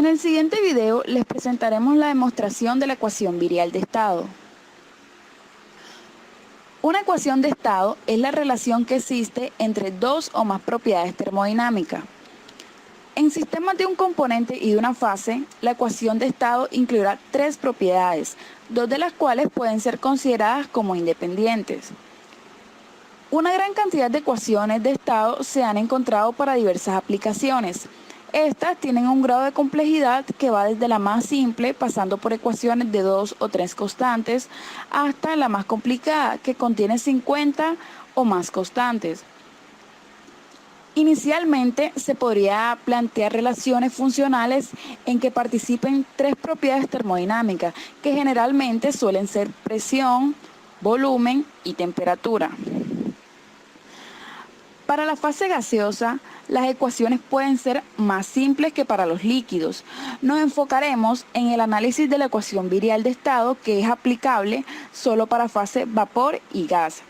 En el siguiente video les presentaremos la demostración de la ecuación virial de estado. Una ecuación de estado es la relación que existe entre dos o más propiedades termodinámicas. En sistemas de un componente y de una fase, la ecuación de estado incluirá tres propiedades, dos de las cuales pueden ser consideradas como independientes. Una gran cantidad de ecuaciones de estado se han encontrado para diversas aplicaciones. Estas tienen un grado de complejidad que va desde la más simple, pasando por ecuaciones de 2 o 3 constantes, hasta la más complicada, que contiene 50 o más constantes. Inicialmente se podría plantear relaciones funcionales en que participen tres propiedades termodinámicas, que generalmente suelen ser presión, volumen y temperatura. Para la fase gaseosa, las ecuaciones pueden ser más simples que para los líquidos. Nos enfocaremos en el análisis de la ecuación virial de estado, que es aplicable solo para fase vapor y gas,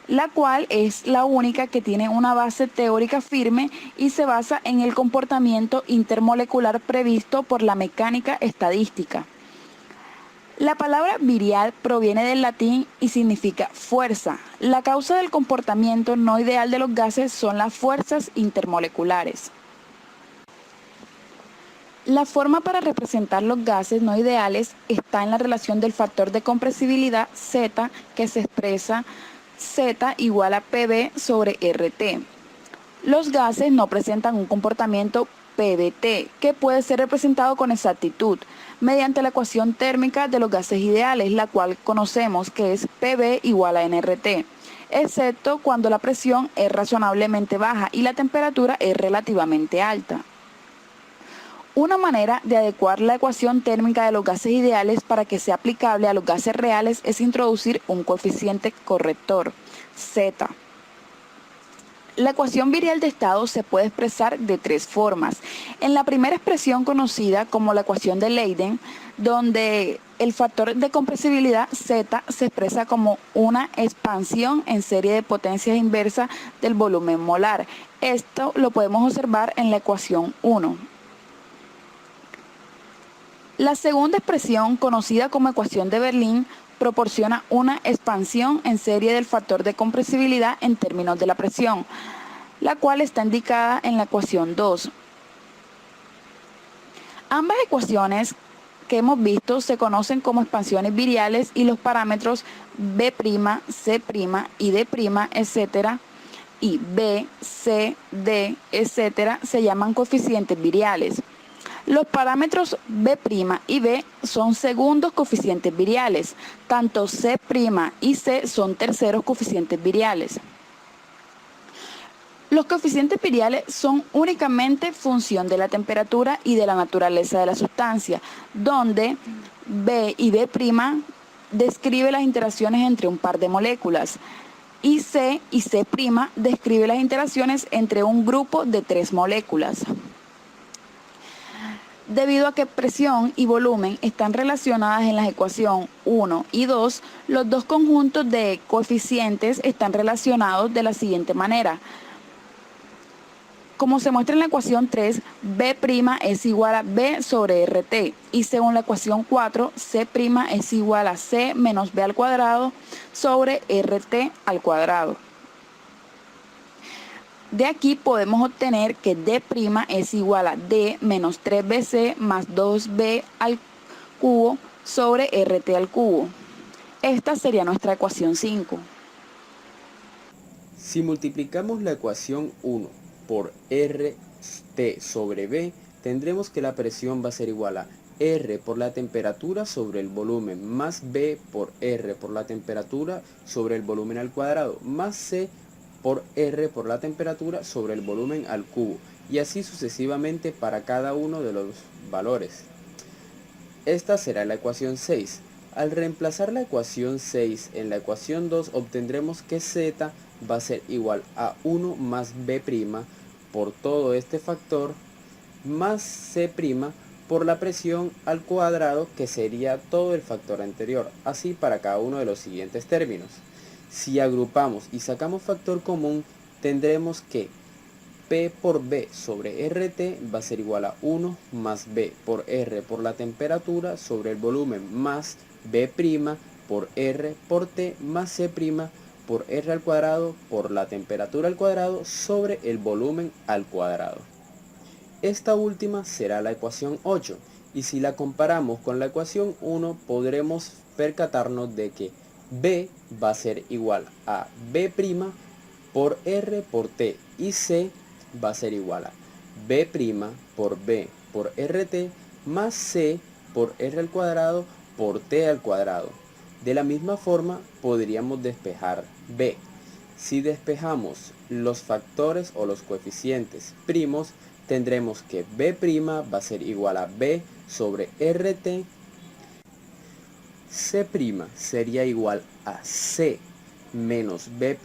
la cual es la única que tiene una base teórica firme y se basa en el comportamiento intermolecular previsto por la mecánica estadística. La palabra virial proviene del latín y significa fuerza. La causa del comportamiento no ideal de los gases son las fuerzas intermoleculares. La forma para representar los gases no ideales está en la relación del factor de compresibilidad Z, que se expresa Z igual a PV sobre RT. Los gases no presentan un comportamiento PVT, que puede ser representado con exactitud mediante la ecuación térmica de los gases ideales, la cual conocemos que es PV igual a nRT, excepto cuando la presión es razonablemente baja y la temperatura es relativamente alta. Una manera de adecuar la ecuación térmica de los gases ideales para que sea aplicable a los gases reales es introducir un coeficiente corrector, Z. La ecuación virial de estado se puede expresar de tres formas. En la primera expresión, conocida como la ecuación de Leiden, donde el factor de compresibilidad Z se expresa como una expansión en serie de potencias inversas del volumen molar. Esto lo podemos observar en la ecuación 1. La segunda expresión, conocida como ecuación de Berlín, proporciona una expansión en serie del factor de compresibilidad en términos de la presión, la cual está indicada en la ecuación 2. Ambas ecuaciones que hemos visto se conocen como expansiones viriales y los parámetros B', C' y D', etc. y B, C, D, etc. se llaman coeficientes viriales. Los parámetros B' y B son segundos coeficientes viriales. Tanto C' y C son terceros coeficientes viriales. Los coeficientes viriales son únicamente función de la temperatura y de la naturaleza de la sustancia, donde B y B' describe las interacciones entre un par de moléculas y C describe las interacciones entre un grupo de tres moléculas. Debido a que presión y volumen están relacionadas en las ecuaciones 1 y 2, los dos conjuntos de coeficientes están relacionados de la siguiente manera. Como se muestra en la ecuación 3, B' es igual a B sobre RT y según la ecuación 4, C' es igual a C menos B al cuadrado sobre RT al cuadrado. De aquí podemos obtener que D' es igual a D menos 3BC más 2B al cubo sobre RT al cubo. Esta sería nuestra ecuación 5. Si multiplicamos la ecuación 1 por RT sobre B, tendremos que la presión va a ser igual a R por la temperatura sobre el volumen más B por R por la temperatura sobre el volumen al cuadrado más C por R por la temperatura sobre el volumen al cubo, y así sucesivamente para cada uno de los valores. Esta será la ecuación 6. Al reemplazar la ecuación 6 en la ecuación 2, obtendremos que Z va a ser igual a 1 más B' por todo este factor más C' por la presión al cuadrado, que sería todo el factor anterior, así para cada uno de los siguientes términos. Si agrupamos y sacamos factor común, tendremos que P por B sobre RT va a ser igual a 1 más B por R por la temperatura sobre el volumen más B' por R por T más C' por R al cuadrado por la temperatura al cuadrado sobre el volumen al cuadrado. Esta última será la ecuación 8 y si la comparamos con la ecuación 1 podremos percatarnos de que B va a ser igual a B' por R por T y C va a ser igual a B' por B por RT más C por R al cuadrado por T al cuadrado. De la misma forma podríamos despejar B. Si despejamos los factores o los coeficientes primos, tendremos que B' va a ser igual a B sobre RT, C' sería igual a C menos B'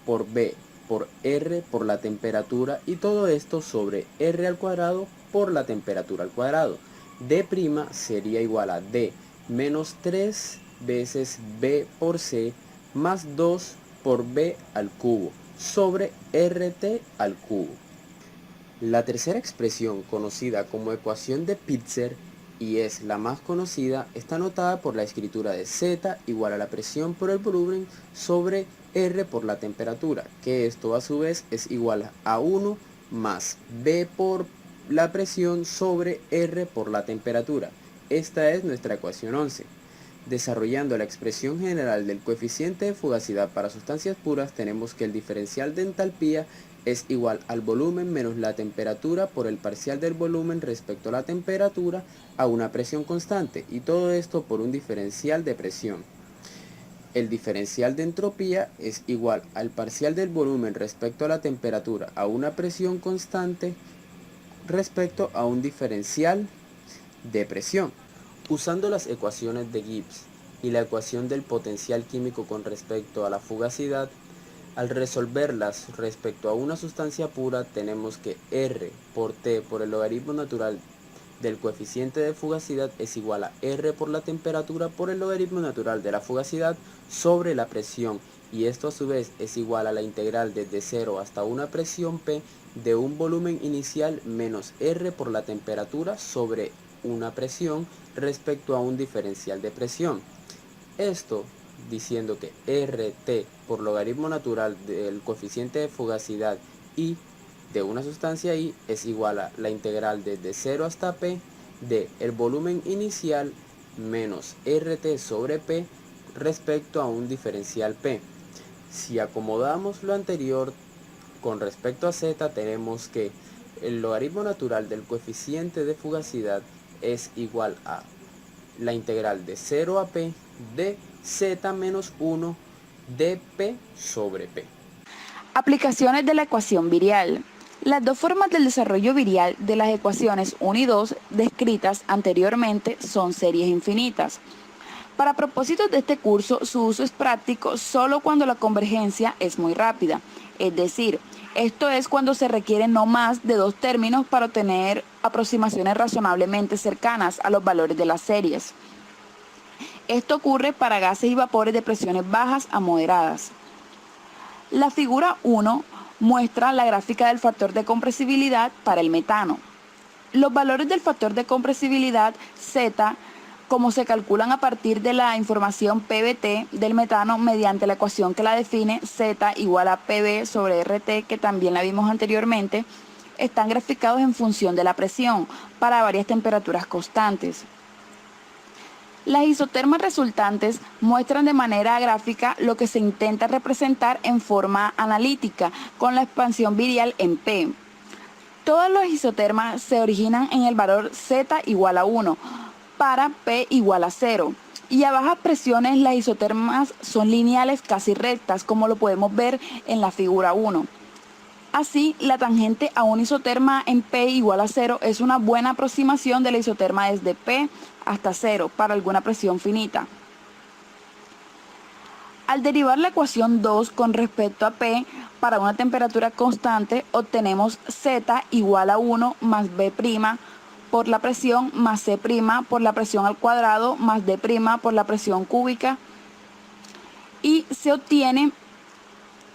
por B por R por la temperatura y todo esto sobre R al cuadrado por la temperatura al cuadrado. D' sería igual a D menos 3 veces B por C más 2 por B al cubo sobre RT al cubo. La tercera expresión, conocida como ecuación de Pitzer, y es la más conocida, está anotada por la escritura de Z igual a la presión por el volumen sobre R por la temperatura, que esto a su vez es igual a 1 más B por la presión sobre R por la temperatura. Esta es nuestra ecuación 11. Desarrollando la expresión general del coeficiente de fugacidad para sustancias puras, tenemos que el diferencial de entalpía es igual al volumen menos la temperatura por el parcial del volumen respecto a la temperatura a una presión constante, y todo esto por un diferencial de presión. El diferencial de entropía es igual al parcial del volumen respecto a la temperatura a una presión constante respecto a un diferencial de presión. Usando las ecuaciones de Gibbs y la ecuación del potencial químico con respecto a la fugacidad, al resolverlas respecto a una sustancia pura, tenemos que R por T por el logaritmo natural del coeficiente de fugacidad es igual a R por la temperatura por el logaritmo natural de la fugacidad sobre la presión, y esto a su vez es igual a la integral desde 0 hasta una presión P de un volumen inicial menos R por la temperatura sobre una presión respecto a un diferencial de presión. Esto diciendo que RT por logaritmo natural del coeficiente de fugacidad y de una sustancia I es igual a la integral desde 0 hasta P de el volumen inicial menos RT sobre P respecto a un diferencial P. Si acomodamos lo anterior con respecto a Z, tenemos que el logaritmo natural del coeficiente de fugacidad es igual a la integral de 0 a P de Z menos 1 de P sobre P. Aplicaciones de la ecuación virial. Las dos formas del desarrollo virial de las ecuaciones 1 y 2 descritas anteriormente son series infinitas. Para propósitos de este curso, su uso es práctico solo cuando la convergencia es muy rápida, es decir, esto es cuando se requieren no más de dos términos para obtener aproximaciones razonablemente cercanas a los valores de las series. Esto ocurre para gases y vapores de presiones bajas a moderadas. La figura 1 muestra la gráfica del factor de compresibilidad para el metano. Los valores del factor de compresibilidad Z, como se calculan a partir de la información PBT del metano mediante la ecuación que la define, Z igual a PB sobre RT, que también la vimos anteriormente, están graficados en función de la presión para varias temperaturas constantes. Las isotermas resultantes muestran de manera gráfica lo que se intenta representar en forma analítica con la expansión virial en P. Todos los isotermas se originan en el valor Z igual a 1 para P igual a 0. Y a bajas presiones las isotermas son lineales casi rectas, como lo podemos ver en la figura 1. Así, la tangente a un isoterma en P igual a 0 es una buena aproximación de la isoterma desde P hasta 0 para alguna presión finita. Al derivar la ecuación 2 con respecto a P para una temperatura constante, obtenemos Z igual a 1 más B' por la presión más C' por la presión al cuadrado más D' por la presión cúbica, y se obtiene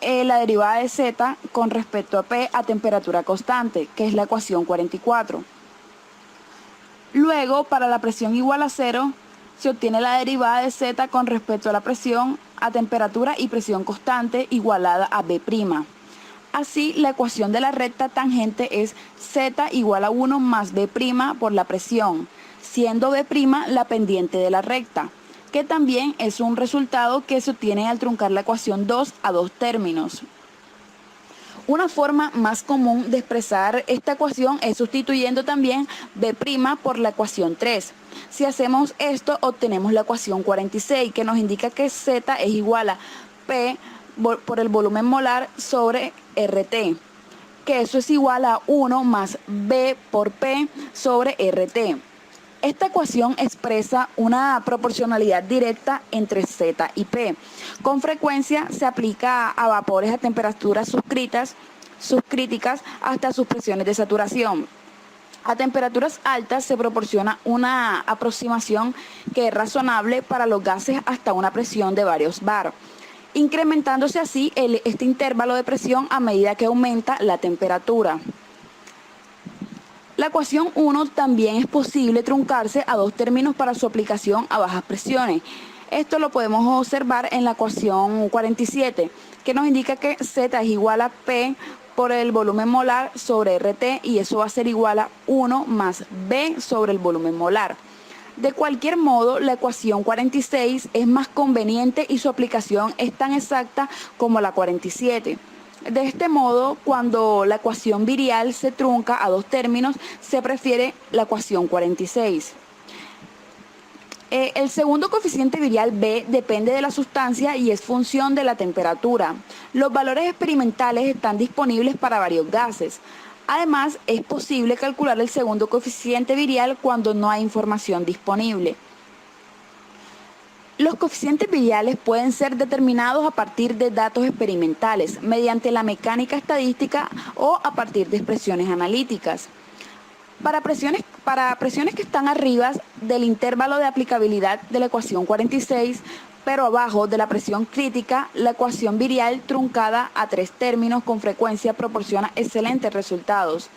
la derivada de Z con respecto a P a temperatura constante, que es la ecuación 44. Luego, para la presión igual a 0, se obtiene la derivada de Z con respecto a la presión a temperatura y presión constante igualada a B'. Así, la ecuación de la recta tangente es Z igual a 1 más B' por la presión, siendo B' la pendiente de la recta, que también es un resultado que se obtiene al truncar la ecuación 2 a dos términos. Una forma más común de expresar esta ecuación es sustituyendo también B' por la ecuación 3. Si hacemos esto, obtenemos la ecuación 46, que nos indica que Z es igual a P por el volumen molar sobre RT, que eso es igual a 1 más B por P sobre RT. Esta ecuación expresa una proporcionalidad directa entre Z y P. Con frecuencia se aplica a vapores a temperaturas subcríticas hasta sus presiones de saturación. A temperaturas altas se proporciona una aproximación que es razonable para los gases hasta una presión de varios bar, incrementándose así este intervalo de presión a medida que aumenta la temperatura. La ecuación 1 también es posible truncarse a dos términos para su aplicación a bajas presiones. Esto lo podemos observar en la ecuación 47, que nos indica que Z es igual a P por el volumen molar sobre RT, y eso va a ser igual a 1 más B sobre el volumen molar. De cualquier modo, la ecuación 46 es más conveniente y su aplicación es tan exacta como la 47. De este modo, cuando la ecuación virial se trunca a dos términos, se prefiere la ecuación 46. El segundo coeficiente virial B depende de la sustancia y es función de la temperatura. Los valores experimentales están disponibles para varios gases. Además, es posible calcular el segundo coeficiente virial cuando no hay información disponible. Los coeficientes viriales pueden ser determinados a partir de datos experimentales, mediante la mecánica estadística o a partir de expresiones analíticas. Para presiones que están arriba del intervalo de aplicabilidad de la ecuación 46, pero abajo de la presión crítica, la ecuación virial truncada a tres términos con frecuencia proporciona excelentes resultados.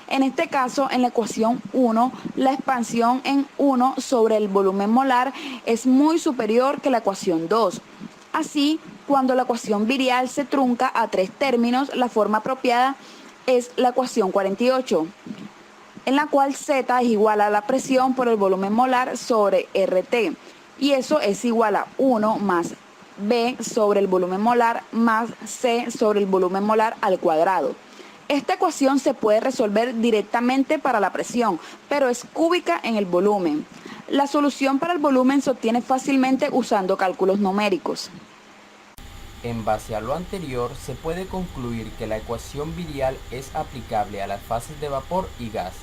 En este caso, en la ecuación 1, la expansión en 1 sobre el volumen molar es muy superior que la ecuación 2. Así, cuando la ecuación virial se trunca a tres términos, la forma apropiada es la ecuación 48, en la cual Z es igual a la presión por el volumen molar sobre RT, y eso es igual a 1 más B sobre el volumen molar más C sobre el volumen molar al cuadrado. Esta ecuación se puede resolver directamente para la presión, pero es cúbica en el volumen. La solución para el volumen se obtiene fácilmente usando cálculos numéricos. En base a lo anterior, se puede concluir que la ecuación virial es aplicable a las fases de vapor y gas.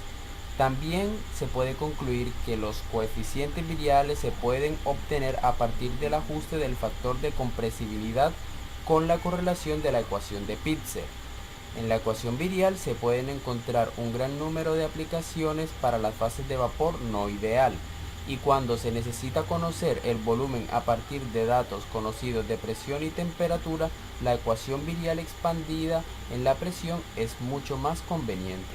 También se puede concluir que los coeficientes viriales se pueden obtener a partir del ajuste del factor de compresibilidad con la correlación de la ecuación de Pitzer. En la ecuación virial se pueden encontrar un gran número de aplicaciones para las fases de vapor no ideal, y cuando se necesita conocer el volumen a partir de datos conocidos de presión y temperatura, la ecuación virial expandida en la presión es mucho más conveniente.